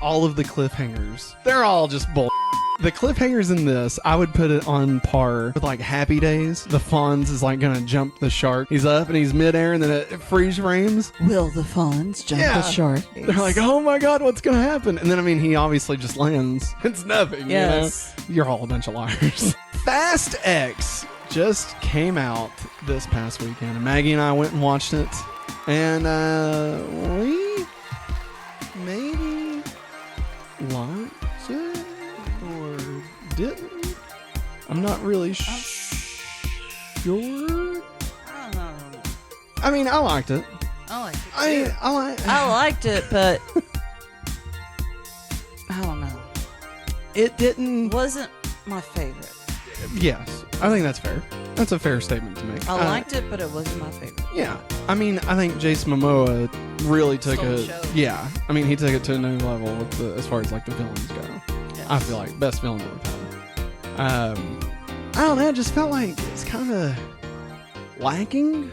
all of the cliffhangers, they're all just bull. The cliffhangers in this, I would put it on par with like Happy Days. The Fonz is like gonna jump the shark. He's up and he's midair and then it freeze frames. Will the Fonz jump the shark? They're like, oh my god, what's gonna happen? And then I mean, he obviously just lands. It's nothing. Yes. You know? You're all a bunch of liars. Fast X just came out this past weekend, and Maggie and I went and watched it, and we maybe liked it or didn't. I'm not really sure. I don't know. I mean, I liked it. I liked it. I liked it, but I don't know. It didn't. Wasn't my favorite. Yes, I think that's fair. That's a fair statement to make. I liked it, but it wasn't my favorite. Yeah, I mean, I think Jason Momoa really took it. Yeah, I mean, he took it to a new level with as far as like the villains go. Yes. I feel like best villain we've had. I don't know. I just felt like it's kind of lacking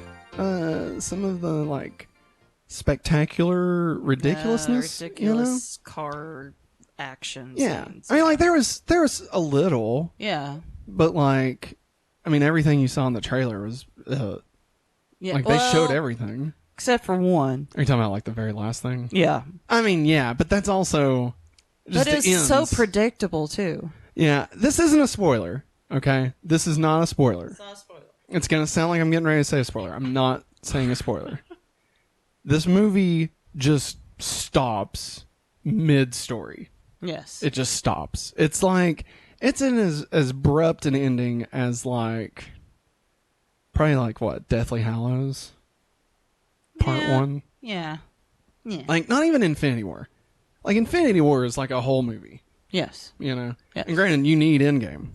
some of the like spectacular ridiculousness. Ridiculous car action. Yeah, scenes. I mean, like there was a little. Yeah. But like, I mean, everything you saw in the trailer was like they showed everything except for one. Are you talking about like the very last thing? Yeah. I mean, yeah, but that's also just but it's so predictable too. Yeah, this isn't a spoiler. Okay, this is not a spoiler. It's not a spoiler. It's gonna sound like I'm getting ready to say a spoiler. I'm not saying a spoiler. This movie just stops mid-story. Yes. It just stops. It's like it's in as abrupt an ending as like probably like what, Deathly Hallows Part 1. Yeah. Yeah. Like not even Infinity War. Like Infinity War is like a whole movie. Yes. You know. Yes. And granted, you need Endgame.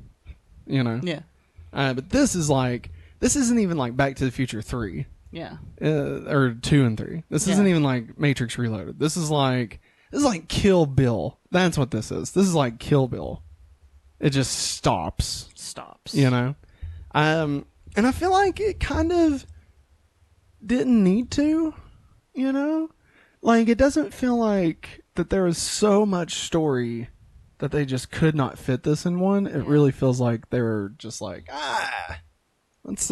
You know. Yeah. But this isn't even like Back to the Future 3. Yeah. Or 2 and 3. This isn't even like Matrix Reloaded. This is like Kill Bill. That's what this is. This is like Kill Bill. It just stops. You know? And I feel like it kind of didn't need to, you know? Like, it doesn't feel like that there was so much story that they just could not fit this in one. It really feels like they were just like, let's,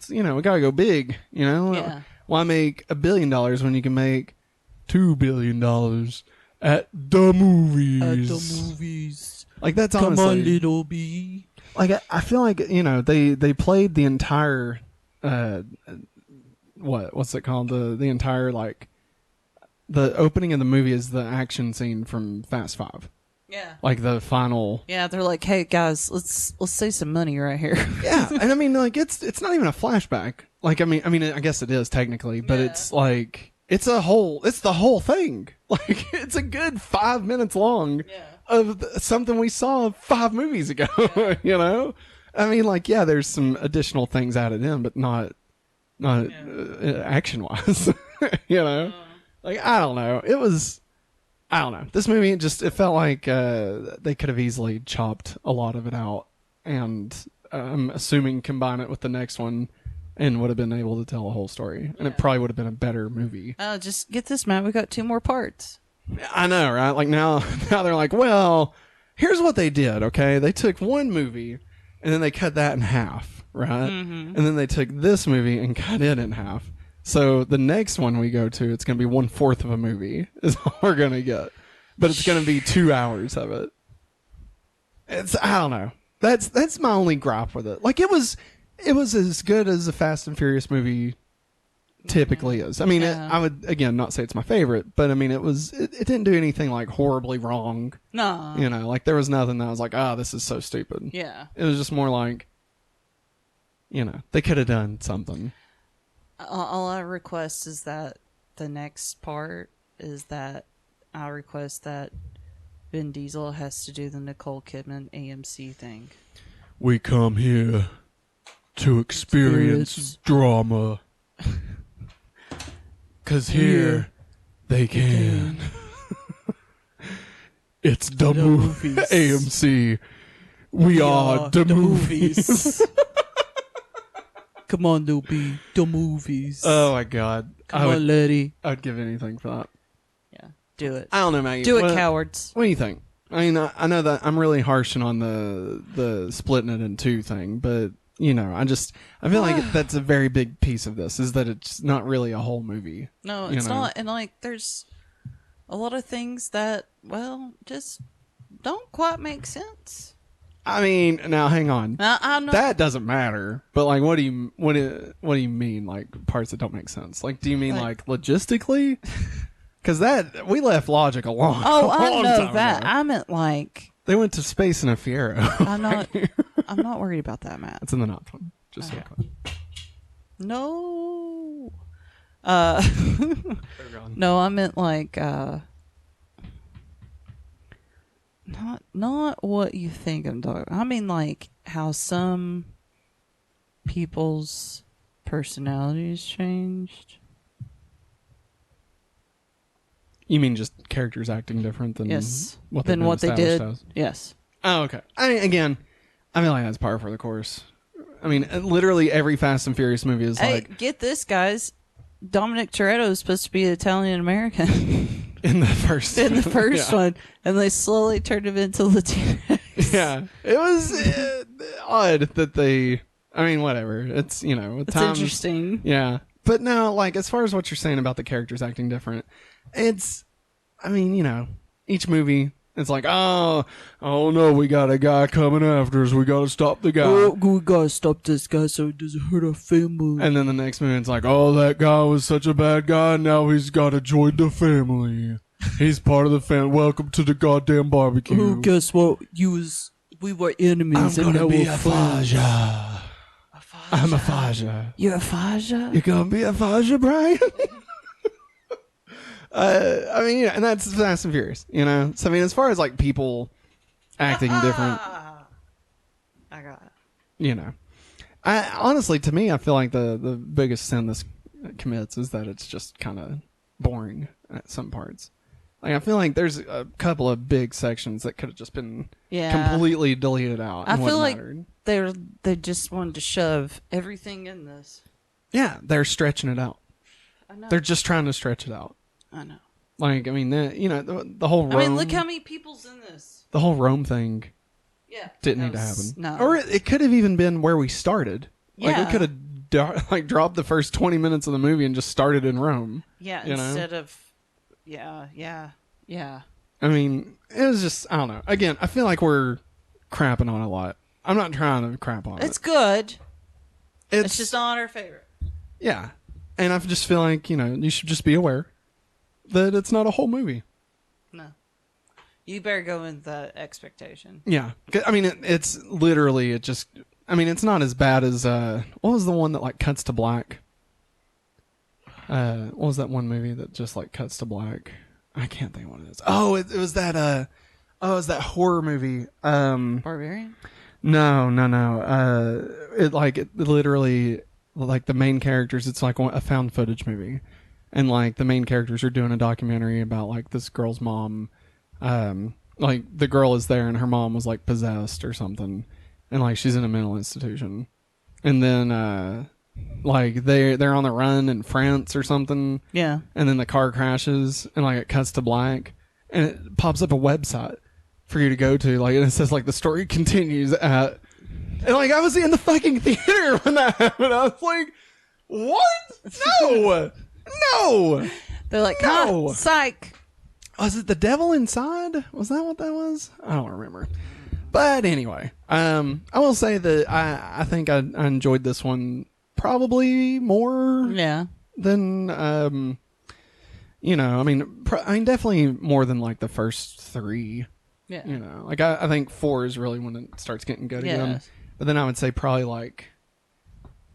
you know, we gotta go big, you know? Yeah. Why make $1 billion when you can make $2 billion at the movies? Like, that's honestly... Come on, little bee. Like, I feel like, you know, they played the entire... what's it called? The entire, like... The opening of the movie is the action scene from Fast 5. Yeah. Like, the final... Yeah, they're like, hey, guys, let's save some money right here. Yeah, and I mean, like, it's not even a flashback. Like, I mean, I guess it is, technically, but it's, like... It's the whole thing. Like, it's a good 5 minutes long of something we saw 5 movies ago, you know? I mean, like, yeah, there's some additional things added in, but not action-wise, you know? Like, I don't know. I don't know. This movie, it felt like they could have easily chopped a lot of it out, and I'm assuming combine it with the next one, and would have been able to tell a whole story. And it probably would have been a better movie. Just get this, Matt. We got 2 more parts. I know, right? Like now they're like, well, here's what they did, okay? They took one movie, and then they cut that in half, right? Mm-hmm. And then they took this movie and cut it in half. So the next one we go to, it's going to be 1/4 of a movie is all we're going to get. But it's going to be 2 hours of it. I don't know. That's my only gripe with it. Like, it was as good as a Fast and Furious movie typically is. I mean, I would, again, not say it's my favorite, but I mean, it didn't do anything like horribly wrong. No. You know, like there was nothing that I was like, this is so stupid. Yeah. It was just more like, you know, they could have done something. All I request is that the next part is that I request that Vin Diesel has to do the Nicole Kidman AMC thing. We come here to experience drama. 'Cause here they can. It's the movies. AMC. We are the movies. Come on, the movies. Oh my god. Come on, lady. I'd give anything for that. Yeah. Do it. I don't know, Maggie. Do it, cowards. What do you think? I mean, I know that I'm really harshing on the splitting it in two thing, but I feel like that's a very big piece of this, is that it's not really a whole movie. No, it's not. And like, there's a lot of things that, well, just don't quite make sense. I mean, now hang on. I know that doesn't matter. But like, what do you mean? Like parts that don't make sense? Like, do you mean like logistically? Because that we left logic alone. Oh, I know that. Ago. I meant like they went to space in a Fiero. I'm not worried about that, Matt. It's in the not one. Just so no. No, I meant like not what you think I'm talking. I mean like how some people's personalities changed. You mean just characters acting different than what they did? As? Yes. Oh, okay. I feel like that's par for the course. I mean, literally every Fast and Furious movie is like... Get this, guys. Dominic Toretto is supposed to be Italian American. In the first one. And they slowly turned him into Latinx. Yeah. It was odd that they... I mean, whatever. It's, it's interesting. Yeah. But no, like, as far as what you're saying about the characters acting different, it's... I mean, each movie... It's like, oh no, we got a guy coming after us. We got to stop the guy. We got to stop this guy so it doesn't hurt our family. And then the next minute, it's like, oh, that guy was such a bad guy. Now he's got to join the family. He's part of the family. Welcome to the goddamn barbecue. Oh, guess what? We were enemies. I'm going to be a Faja. I'm a Faja. You're a Faja? You're going to be a Faja, Brian? I mean, and that's Fast and Furious, So, I mean, as far as, like, people acting different... I got it. Honestly, to me, I feel like the biggest sin this commits is that it's just kind of boring at some parts. Like, I feel like there's a couple of big sections that could have just been completely deleted out. I feel like they just wanted to shove everything in this. Yeah, they're stretching it out. I know. They're just trying to stretch it out. I know. Like, I mean, the whole Rome... I mean, look how many people's in this. The whole Rome thing didn't need to happen. No. Or it could have even been where we started. Yeah. Like, we could have dropped the first 20 minutes of the movie and just started in Rome. Yeah, instead of... Yeah. I mean, it was just... I don't know. Again, I feel like we're crapping on it a lot. I'm not trying to crap on it. It's good. It's just not our favorite. Yeah. And I just feel like, you should just be aware that it's not a whole movie. No. You better go with that expectation. Yeah. I mean, it's literally, it's not as bad as, what was the one that, like, cuts to black? What was that one movie that just, like, cuts to black? I can't think of what it is. Oh, it was that, it was that horror movie. Barbarian? No. It literally, like, the main characters, it's like a found footage movie. And, like, the main characters are doing a documentary about, like, this girl's mom. Like, the girl is there and her mom was, like, possessed or something. And, like, she's in a mental institution. And then, like, they're on the run in France or something. Yeah. And then the car crashes and, like, it cuts to black. And it pops up a website for you to go to. Like, and it says, like, the story continues at... And, like, I was in the fucking theater when that happened. I was like, what? No! No! They're like, no! Psych! Was it The Devil Inside? Was that what that was? I don't remember. But anyway, I will say that I think I enjoyed this one probably more than, I mean, definitely more than, like, the first three. Yeah. Like, I think 4 is really when it starts getting good again. But then I would say probably, like,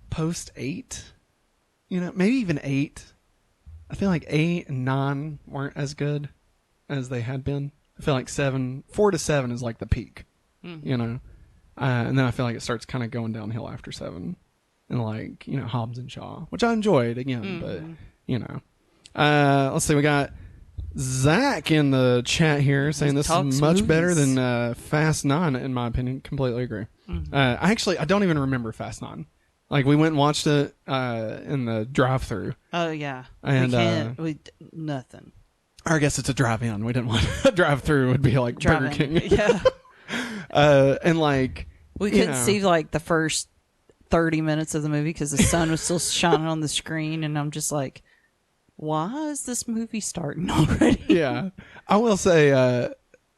post 8, maybe even 8. I feel like 8 and 9 weren't as good as they had been. I feel like 4 to 7 is like the peak, and then I feel like it starts kind of going downhill after 7, and like Hobbs and Shaw, which I enjoyed again, but let's see, we got Zach in the chat here saying this is much better than Fast 9 in my opinion. Completely agree. I don't even remember Fast 9. Like, we went and watched it in the drive-thru. Oh, yeah. And we nothing. Or I guess it's a drive-in. We didn't want a drive-through. Would be like Burger King. Yeah. And like we couldn't see like the first 30 minutes of the movie because the sun was still shining on the screen, and I'm just like, why is this movie starting already? Yeah. I will say,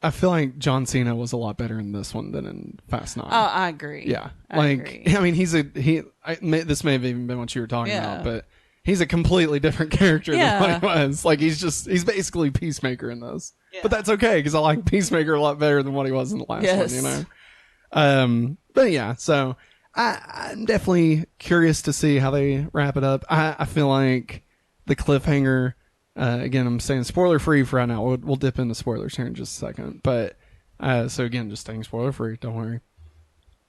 I feel like John Cena was a lot better in this one than in Fast 9. Oh, I agree. Yeah. I agree. I mean, this may have even been what you were talking Yeah. about, but he's a completely different character Yeah. than what he was. Like, he's basically Peacemaker in this. Yeah. But that's okay, because I like Peacemaker a lot better than what he was in the last Yes. one, you know? But yeah, so I'm definitely curious to see how they wrap it up. I feel like the cliffhanger, again, I'm saying spoiler free for right now. We'll dip into spoilers here in just a second. But, so again, just staying spoiler free. Don't worry.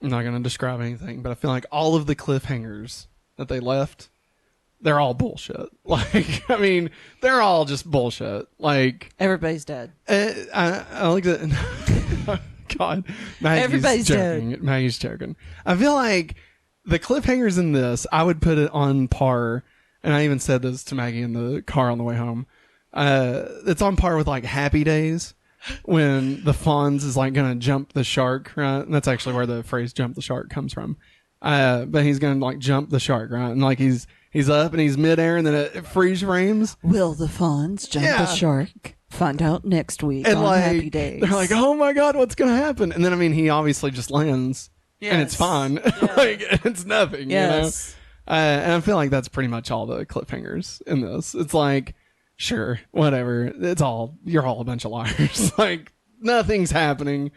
I'm not going to describe anything, but I feel like all of the cliffhangers that they left, they're all bullshit. Like, I mean, they're all just bullshit. Like, Everybody's dead. I like that. God, Everybody's joking. dead. Maggie's joking. I feel like the cliffhangers in this, I would put it on par, and I even said this to Maggie in the car on the way home. It's on par with like Happy Days, when the Fonz is like gonna jump the shark, right? And that's actually where the phrase "jump the shark" comes from. But he's gonna like jump the shark, right? And like he's up and he's midair, and then it freeze frames. Will the Fonz jump the shark? Find out next week And on like, Happy Days. they're like, oh my God, what's going to happen? And then, I mean, he obviously just lands and it's fine. Yeah. Like, it's nothing, Yes. you know? And I feel like that's pretty much all the cliffhangers in this. It's like, sure, whatever. You're all a bunch of liars. Like, nothing's happening.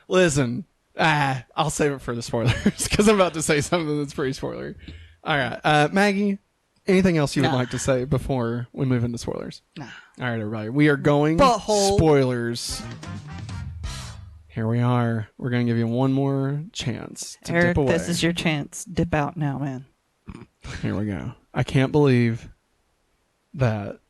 Listen, I'll save it for the spoilers because I'm about to say something that's pretty spoilery. All right. Maggie, anything else you would like to say before we move into spoilers? Nah. All right, everybody. We are going spoilers. Here we are. We're going to give you one more chance to Eric, dip away. this is your chance. Dip out now, man. Here we go. I can't believe that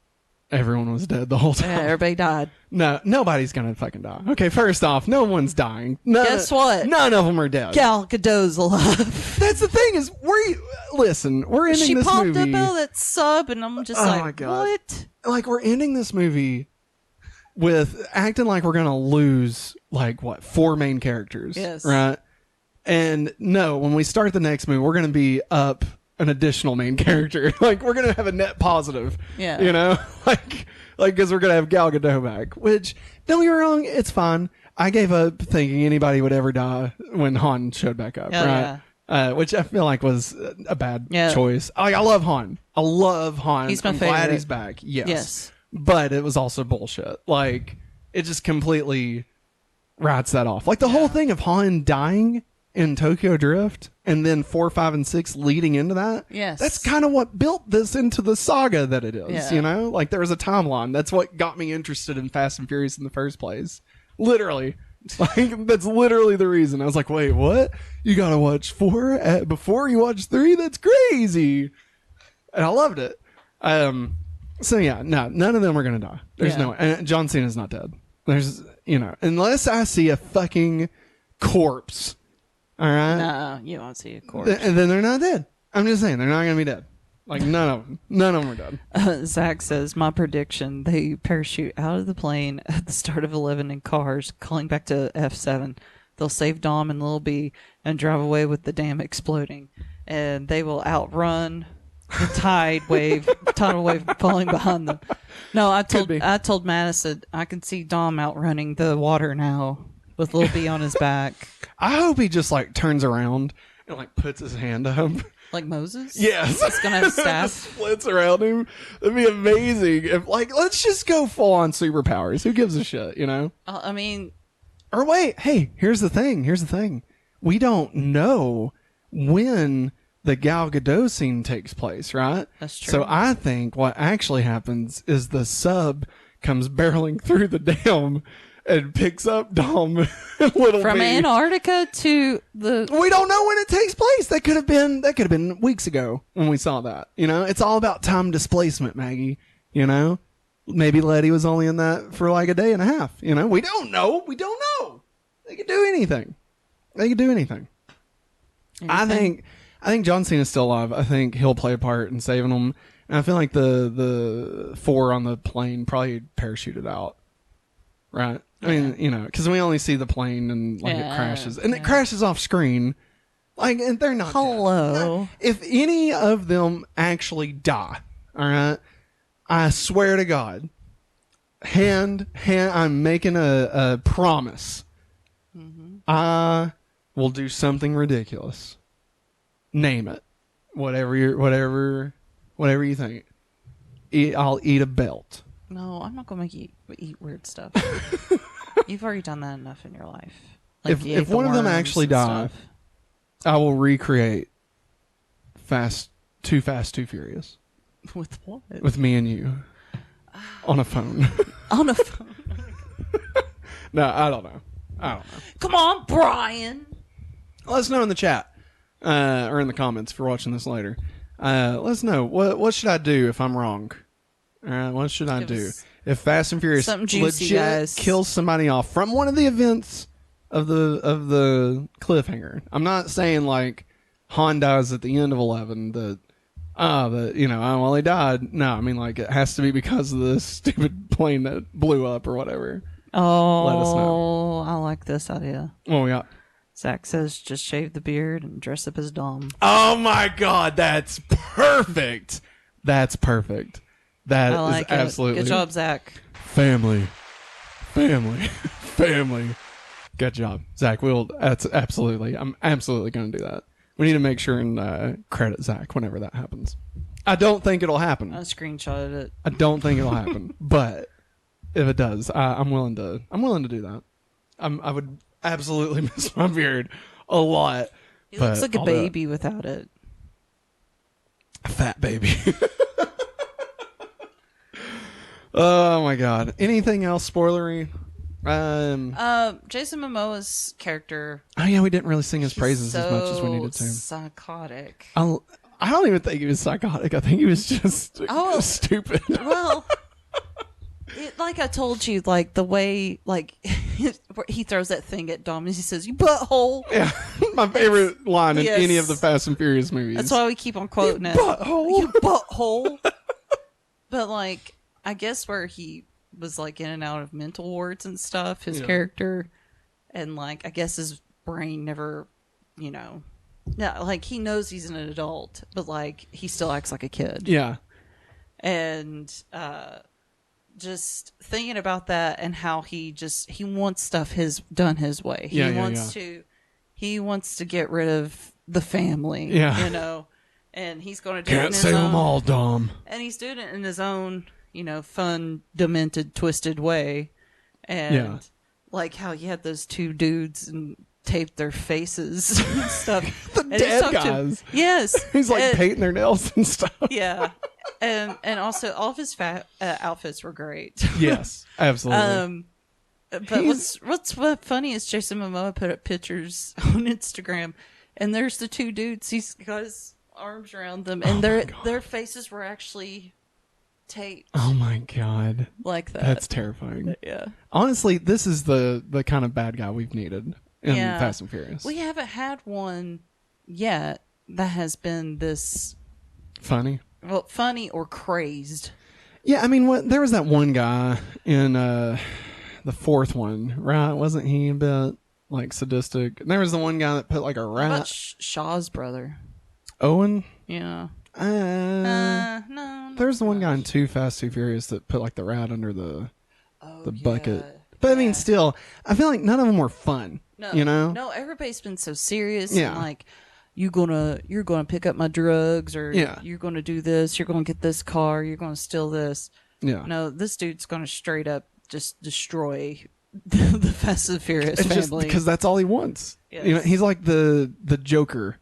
everyone was dead the whole time. Yeah, everybody died. No, nobody's going to fucking die. Okay, first off, no one's dying. Guess what? None of them are dead. Gal Gadot's alive. That's the thing is, we're ending She this popped movie. up out of that sub, and I'm just my like, God. what? Like, we're ending this movie with acting like we're gonna lose like what 4 main characters, Yes. right? And no, when we start the next movie, we're gonna be up an additional main character. Like, we're gonna have a net positive. Yeah. You know, like because we're gonna have Gal Gadot back. Which, don't get me wrong, it's fine. I gave up thinking anybody would ever die when Han showed back up, Oh, right? Which I feel like was a bad Yeah. choice. Like, I love Han. He's my I'm glad favorite. he's back. Yes. But it was also bullshit. Like, it just completely writes that off. Like, the whole thing of Han dying in Tokyo Drift and then 4, 5, and 6 leading into that. Yes. That's kind of what built this into the saga that it is, Yeah. you know? Like, there was a timeline. That's what got me interested in Fast and Furious in the first place. Literally. Like, that's literally the reason. I was like, wait, what? You gotta watch 4 before you watch 3? That's crazy. And I loved it. So yeah, no, none of them are gonna die. There's no way. And John Cena's not dead. There's, unless I see a fucking corpse. All right? No, you won't see a corpse. And then they're not dead. I'm just saying, they're not gonna be dead. Like, none of them. None of them are dead. Zach says, my prediction, they parachute out of the plane at the start of 11 in cars, calling back to F7. They'll save Dom and Lil B and drive away with the dam exploding. And they will outrun the tidal wave falling behind them. No, I told Matt, I said, I can see Dom outrunning the water now with Lil B on his back. I hope he just, like, turns around and, like, puts his hand up. Like Moses? Yes. He's going to have a staff. Splits around him. That'd be amazing. If, like, let's just go full on superpowers. Who gives a shit, you know? I mean... Or wait, hey, here's the thing. We don't know when the Gal Gadot scene takes place, right? That's true. So I think what actually happens is the sub comes barreling through the dam and picks up Dom and Little From B. Antarctica to the... We don't know when it takes place. That could have been weeks ago when we saw that. You know, it's all about time displacement, Maggie. You know, maybe Letty was only in that for like a day and a half. You know, we don't know. They could do anything. Anything. I think John Cena's still alive. I think he'll play a part in saving them. And I feel like the 4 on the plane probably parachuted out. Right? I mean, you know, because we only see the plane and like it crashes. And it crashes off screen. Like, and they're not Hello. dead. If any of them actually die, all right, I swear to God, I'm making a promise. I will do something ridiculous. Name it. Whatever you think. I'll eat a belt. No, I'm not going to make you eat weird stuff. You've already done that enough in your life. Like If one of them actually die, I will recreate Too Fast, Too Furious. With what? With me and you. On a phone. On a phone. No, I don't know. Come on, Brian. Let us know in the chat. Or in the comments if you're watching this later. Let us know. What should I do if I'm wrong? What should I do? If Fast and Furious legit kills somebody off from one of the events of the cliffhanger. I'm not saying like Han dies at the end of 11 that well, he died. No, I mean like it has to be because of the stupid plane that blew up or whatever. Oh, let us know. I like this idea. Oh yeah. Zach says just shave the beard and dress up as Dom. Oh my God, that's perfect. That's perfect. That I like is absolutely. Good job, Zach. Family. Good job, Zach. That's absolutely. I'm absolutely going to do that. We need to make sure and credit Zach whenever that happens. I don't think it'll happen. I screenshotted it. I don't think it'll happen, but if it does, I'm willing to do that. I would absolutely miss my beard a lot. He looks like a baby without it. A fat baby. Oh my God! Anything else spoilery? Jason Momoa's character. Oh yeah, we didn't really sing his praises as much as we needed to. Psychotic. I don't even think he was psychotic. I think he was just stupid. Well, like I told you, like the way like he throws that thing at Dom and he says, "You butthole." Yeah, my favorite line in any of the Fast and Furious movies. That's why we keep on quoting it. Butthole. You butthole. But like, I guess where he was like in and out of mental wards and stuff, his character, and like I guess his brain never, like he knows he's an adult, but like he still acts like a kid. Yeah. And just thinking about that and how he wants stuff done his way. He wants to get rid of the family. Yeah. And he's going to do it in Can't his save own, them all, Dom. And he's doing it in his own, fun, demented, twisted way. And like how he had those two dudes and taped their faces and stuff. The dead guys. Yes. He's like painting their nails and stuff. Yeah. And also all of his outfits were great. Yes, absolutely. But what's funny is Jason Momoa put up pictures on Instagram, and there's the two dudes. He's got his arms around them, and their faces were actually taped. Oh my God, like that. That's terrifying. Yeah. Honestly, this is the kind of bad guy we've needed in Fast and Furious. We haven't had one yet that has been this funny. Well, funny or crazed. Yeah, I mean, there was that one guy in the fourth one, right? Wasn't he a bit like sadistic? And there was the one guy that put like a rat. How about Shaw's brother? Owen? Yeah. No. There's the one guy in Too Fast, Too Furious that put like the rat under the bucket. But I mean, still, I feel like none of them were fun. No, No, everybody's been so serious. Yeah. And like, you're gonna pick up my drugs, or you're gonna do this, you're gonna get this car, you're gonna steal this. Yeah. No, this dude's gonna straight up just destroy the Fast and Furious family. Because that's all he wants. Yes. He's like the Joker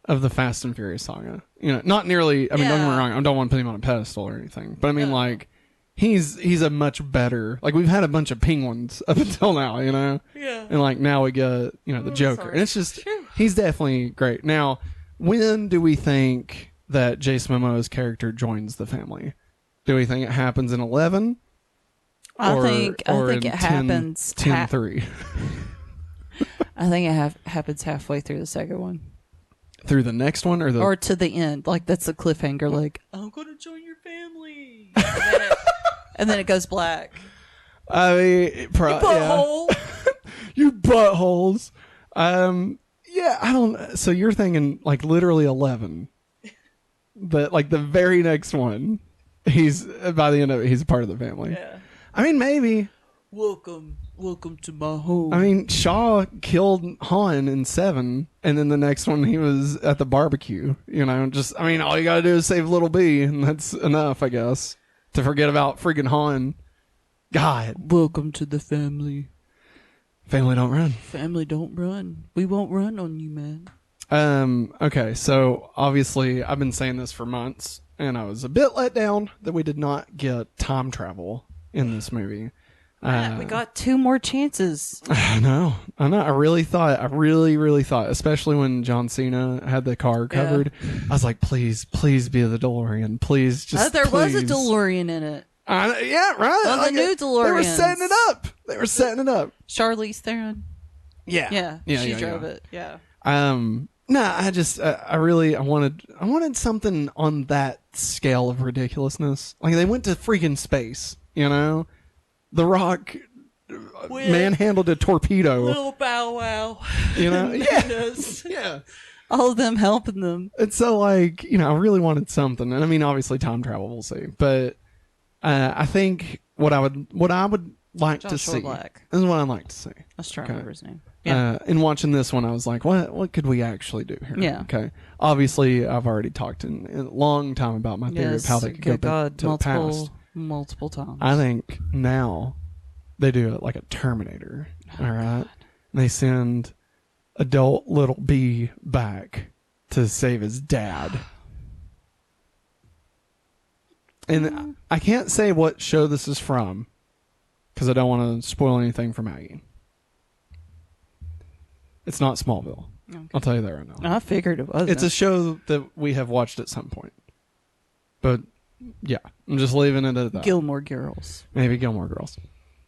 of the Fast and Furious saga. Not nearly. I mean, don't get me wrong. I don't want to put him on a pedestal or anything, but I mean, like, he's a much better. Like, we've had a bunch of penguins up until now, Yeah. And like now we get the Joker, and it's just he's definitely great. Now, when do we think that Jason Momoa's character joins the family? Do we think it happens in 11? I think it happens 10-3. I think it happens halfway through the second one. Through the next one, or to the end, like that's the cliffhanger. Like, I'm gonna join your family. And then it goes black. I mean, Butthole. You buttholes. Yeah, I don't. So you're thinking like literally 11, but like the very next one, he's by the end of it, he's a part of the family. Yeah. I mean, maybe. Welcome to my home. I mean, Shaw killed Han in 7, and then the next one he was at the barbecue. You know, just I mean, all you gotta do is save Little B, and that's enough, I guess, to forget about freaking Han. God, welcome to the family. Family don't run. Family don't run. We won't run on you, man. Okay, so obviously I've been saying this for months, and I was a bit let down that we did not get time travel in this movie. Matt, we got 2 more chances. I know. I really really thought, especially when John Cena had the car covered, I was like, please be the DeLorean. Please, just there please. was a DeLorean in it. Yeah, right. On the new DeLorean. They were setting it up. Charlize Theron. Yeah. She drove it. Yeah. No, I wanted something on that scale of ridiculousness. Like they went to freaking space, you know? The Rock manhandled a torpedo. Little Bow Wow. You know? Yeah. All of them helping them. And so, like, you know, I really wanted something. And I mean, obviously time travel, we'll see. But I think what I would like to see. Black. This is what I'd like to see. I was trying to remember his name. Yeah. In watching this one, I was like, what could we actually do here? Yeah. Okay. Obviously, I've already talked in a long time about my theory of how they could go to the past. Multiple times. I think now they do it like a Terminator. All right. They send adult little B back to save his dad. And I can't say what show this is from because I don't want to spoil anything for Maggie. It's not Smallville. Okay. I'll tell you that right now. I figured it was. It's a show that we have watched at some point. But yeah, I'm just leaving it at that. Gilmore Girls. Maybe Gilmore Girls.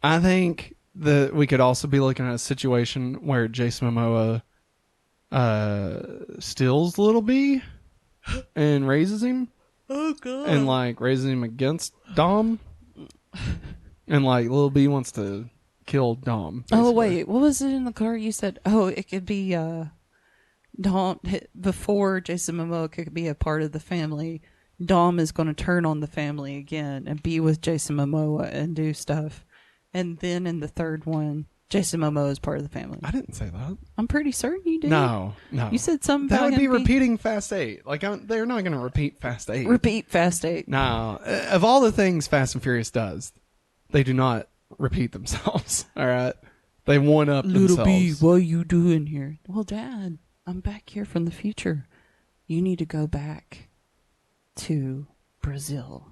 I think that we could also be looking at a situation where Jason Momoa steals Little B and raises him. Oh, God. And, like, raises him against Dom. And, like, Little B wants to kill Dom. Basically. Oh, wait. What was it in the car? You said, it could be Dom. Before Jason Momoa could be a part of the family, Dom is going to turn on the family again and be with Jason Momoa and do stuff. And then in the third one, Jason Momoa is part of the family. I didn't say that. I'm pretty certain you did. No. You said something that about would be repeating Fast 8. Like, they're not going to repeat Fast 8. Repeat Fast 8. No. Of all the things Fast and Furious does, they do not repeat themselves. All right? They one up themselves. Little B, what are you doing here? Well, Dad, I'm back here from the future. You need to go back to Brazil.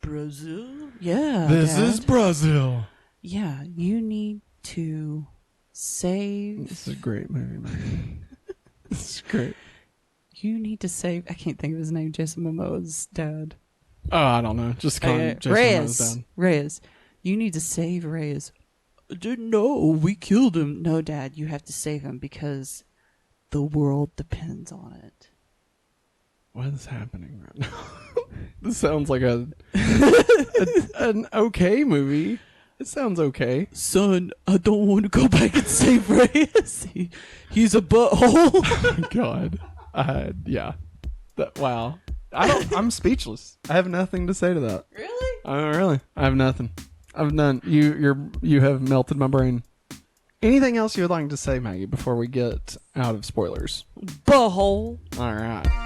Brazil? Yeah. This Dad. is Brazil. Yeah, you need to save. This is a great movie, man. This is great. You need to save. I can't think of his name. Jason Momoa's dad. Oh, I don't know. Just call him Jason Momoa's dad. Reyes. You need to save Reyes. No, we killed him. No, Dad, you have to save him because the world depends on it. What is happening right now? This sounds like an okay movie. It sounds okay. Son, I don't want to go back and save Reyes. He's a butthole. Oh my God. Yeah. Wow. I'm speechless. I have nothing to say to that. Really? Really. I have nothing. I've none. You have melted my brain. Anything else you would like to say, Maggie, before we get out of spoilers? Butthole. All right.